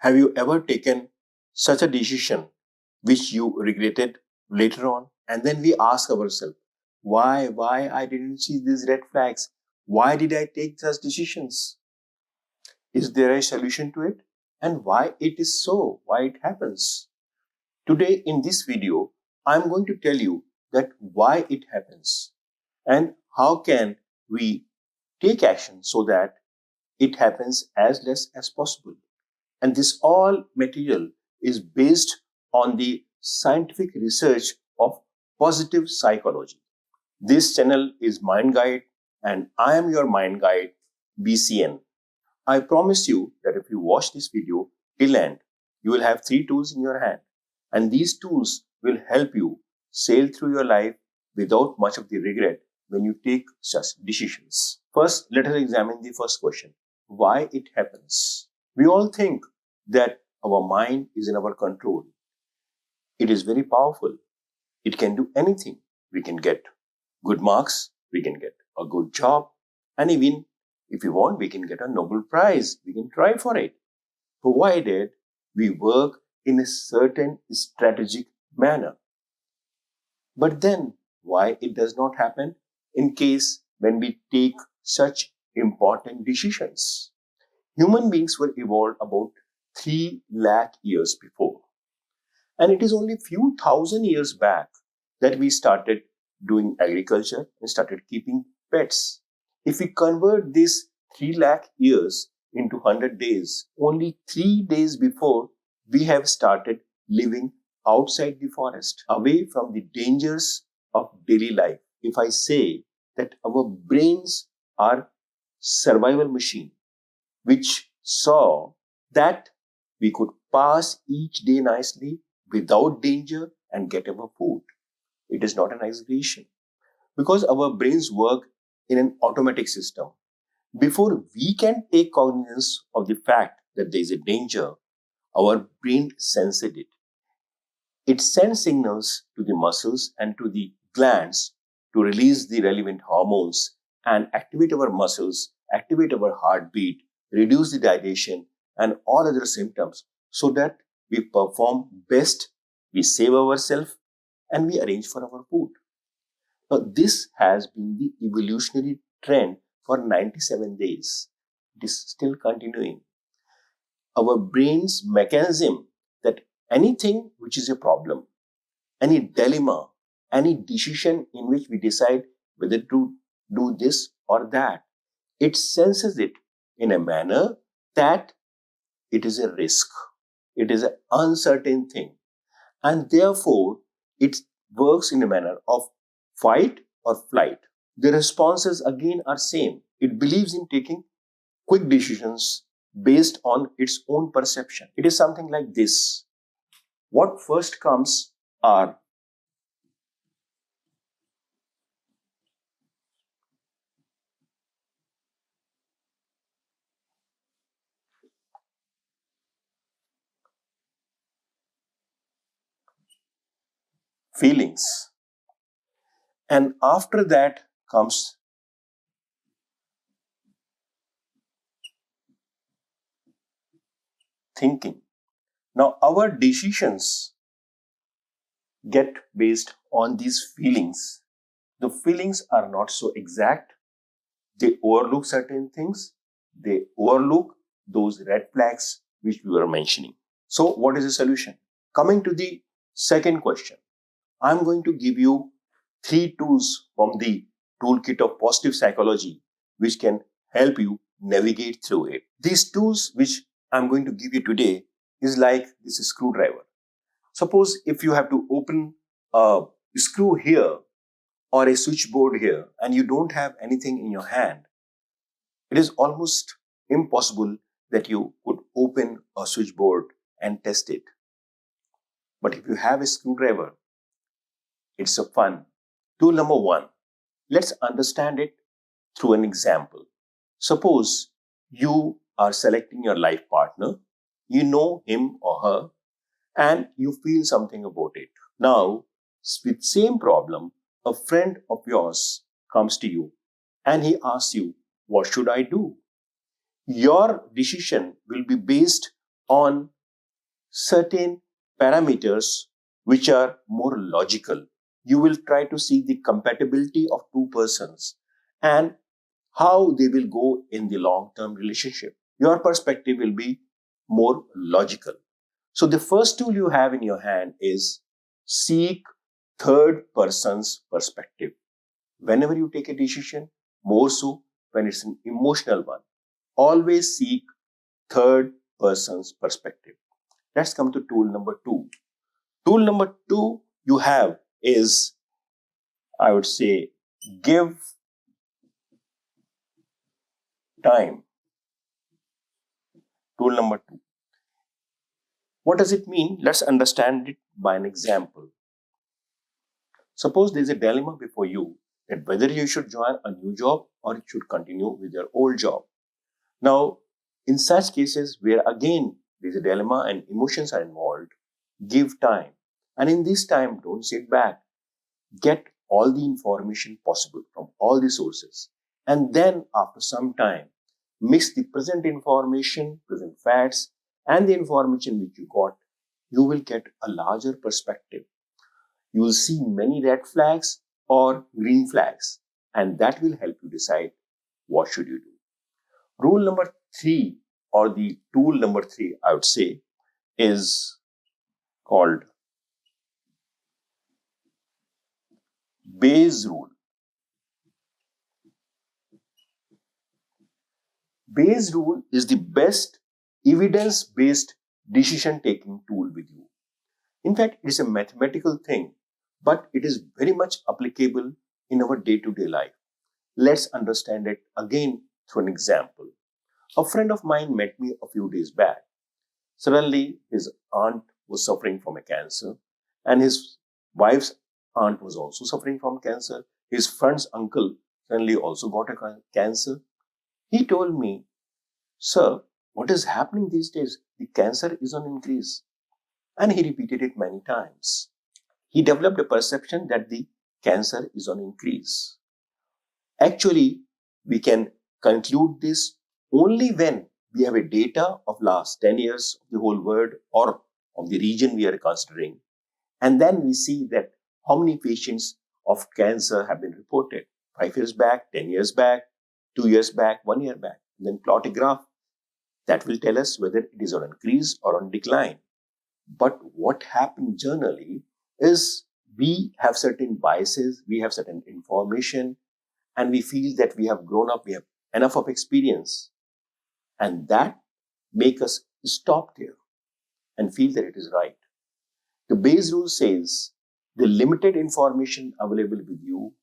Have you ever taken such a decision which you regretted later on? And then we ask ourselves, why I didn't see these red flags? Why did I take such decisions? Is there a solution to it? And why it is so? Why it happens? Today in this video, I'm going to tell you that why it happens and how can we take action so that it happens as less as possible. And this all material is based on the scientific research of positive psychology. This channel is Mind Guide and I am your Mind Guide, BCN. I promise you that if you watch this video till end, you will have 3 tools in your hand. And these tools will help you sail through your life without much of the regret when you take such decisions. First, let us examine the first question. Why it happens? We all think that our mind is in our control. It is very powerful. It can do anything. We can get good marks, we can get a good job, and even if we want, we can get a Nobel Prize. We can try for it, provided we work in a certain strategic manner. But then, why it does not happen in case when we take such important decisions? Human beings were evolved about 3 lakh years before. And it is only few thousand years back that we started doing agriculture and started keeping pets. If we convert this 3 lakh years into 100 days, only 3 days before we have started living outside the forest, away from the dangers of daily life. If I say that our brains are survival machine, which saw that we could pass each day nicely without danger and get our food. It is not an exaggeration because our brains work in an automatic system. Before we can take cognizance of the fact that there is a danger, our brain senses it. It sends signals to the muscles and to the glands to release the relevant hormones and activate our muscles, activate our heartbeat, reduce the dilation and all other symptoms so that we perform best, we save ourselves, and we arrange for our food. Now, this has been the evolutionary trend for 97 days. It is still continuing. Our brain's mechanism that anything which is a problem, any dilemma, any decision in which we decide whether to do this or that, it senses it in a manner that it is a risk. It is an uncertain thing. And therefore, it works in a manner of fight or flight. The responses again are same. It believes in taking quick decisions based on its own perception. It is something like this. What first comes are feelings. And after that comes thinking. Now, our decisions get based on these feelings. The feelings are not so exact. They overlook certain things. They overlook those red flags which we were mentioning. So, what is the solution? Coming to the second question, I'm going to give you 3 tools from the toolkit of positive psychology which can help you navigate through it. These tools which I'm going to give you today is like this screwdriver. Suppose if you have to open a screw here or a switchboard here and you don't have anything in your hand, it is almost impossible that you could open a switchboard and test it. But if you have a screwdriver, it's a fun. Tool number 1, let's understand it through an example. Suppose you are selecting your life partner, you know him or her, and you feel something about it. Now, with same problem, a friend of yours comes to you and he asks you, what should I do? Your decision will be based on certain parameters which are more logical. You will try to see the compatibility of two persons and how they will go in the long-term relationship. Your perspective will be more logical. So the first tool you have in your hand is seek third person's perspective. Whenever you take a decision, more so when it's an emotional one, always seek third person's perspective. Let's come to tool number two. Tool number two you have is, I would say, give time. Tool number two. What does it mean? Let's understand it by an example. Suppose there's a dilemma before you that whether you should join a new job or you should continue with your old job. Now, in such cases where again there's a dilemma and emotions are involved, give time. And in this time, don't sit back. Get all the information possible from all the sources. And then after some time, mix the present information, present facts, and the information which you got. You will get a larger perspective. You will see many red flags or green flags, and that will help you decide what should you do. Rule number three, or the tool number three, I would say, is called Bayes rule. Bayes rule is the best evidence-based decision-taking tool with you. In fact, it is a mathematical thing, but it is very much applicable in our day-to-day life. Let's understand it again through an example. A friend of mine met me a few days back. Suddenly, his aunt was suffering from a cancer, and his wife's aunt was also suffering from cancer. His friend's uncle suddenly also got a cancer. He told me, "Sir, what is happening these days? The cancer is on increase." And he repeated it many times. He developed a perception that the cancer is on increase. Actually, we can conclude this only when we have a data of last 10 years of the whole world or of the region we are considering. And then we see that how many patients of cancer have been reported 5 years back, 10 years back, 2 years back, 1 year back. And then plot a graph that will tell us whether it is on increase or on decline. But what happens generally is we have certain biases, we have certain information, and we feel that we have grown up, we have enough of experience. And that make us stop there and feel that it is right. The Bayes rule says the limited information available with you,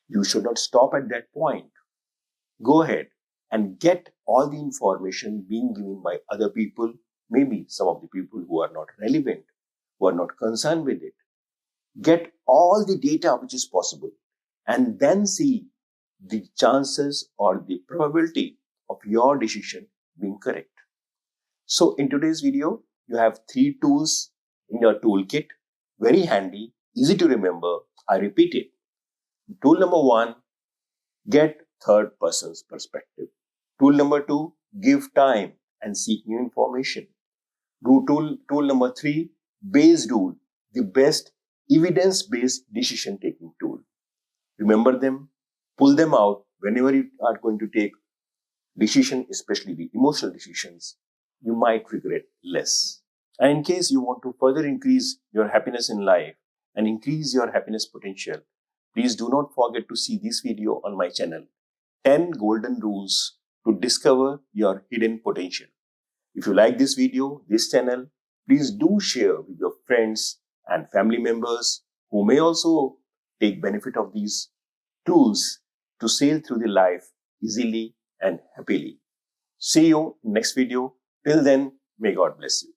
you should not stop at that point. Go ahead and get all the information being given by other people, maybe some of the people who are not relevant, who are not concerned with it. Get all the data which is possible and then see the chances or the probability of your decision being correct. So in today's video, you have 3 tools in your toolkit, very handy, easy to remember. I repeat it. Tool number 1, get third person's perspective. Tool number 2, give time and seek new information. Tool number 3, Bayes rule, the best evidence-based decision-taking tool. Remember them, pull them out whenever you are going to take decision, especially the emotional decisions. You might regret less. And in case you want to further increase your happiness in life and increase your happiness potential, please do not forget to see this video on my channel, 10 Golden Rules to Discover Your Hidden Potential. If you like this video, this channel, please do share with your friends and family members who may also take benefit of these tools to sail through the life easily and happily. See you next video. Till then, may God bless you.